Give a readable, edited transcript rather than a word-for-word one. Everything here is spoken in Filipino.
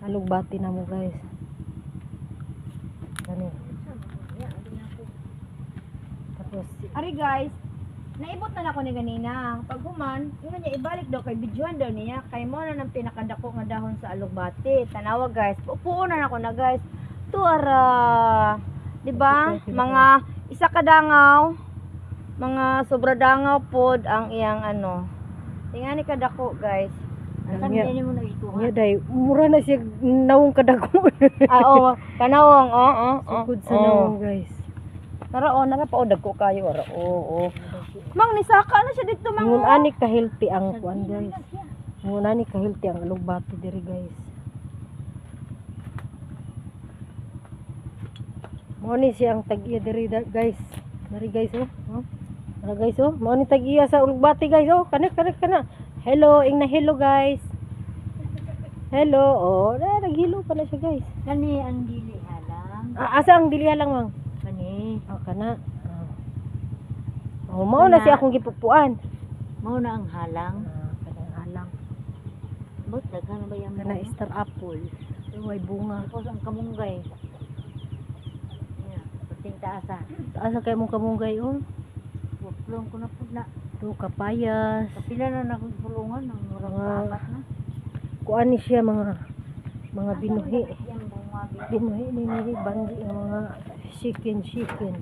Alugbati na mo guys. Kani. Tapos Ari guys, naibot na ako ni ganina. Pag human, yun niya ibalik daw kay bidyuhan daw niya. Kay mo na ng pinakadako nga dahon sa alugbati. Tanawa guys, pupuo na ako na guys. Tuara. Diba? Mga isa kadangaw, mga sobra dangaw pod ang iyang ano. Tingani kadako guys. Asan Nya- din mo na ikuha? nya day mura na siya nawong kadako. Oo, kanawong, oo. Sukod sa nawong guys. Nara pa o dagko kayo ara. Oo. Mang nisaka na siya dito mang. Ngun ani ka healthy ang kuan guys. Ngun ani ka healthy ang alugbati diri guys. Mo ni siyang tag-iya diri guys. Diri guys oh. Oh. Ara guys oh, mo ni tag-iya sa alugbati guys oh. Kana. Hello, ing na hello guys. Hello. Oh, naghilo pa na siya guys. Kani ang dili halang. Asa ang dili lang mang? Kani. Oh, kana. Oh, mao na siya akong gipupuan. Mao na ang halang. Kanang alang. Bot daghan ba yan? Kana star apple. Way bunga. Tapos ang kamunggay. Yeah, puting taasa. Asa kay mong kamunggay oh? Waplong ko na po na. To kapayas. Kapila na nakapulungan ng murang Mga- paapat na. Kuan ni siya mga binuhi. Yan bunga. Binuhi ni banggi ng mga chicken. Chicken.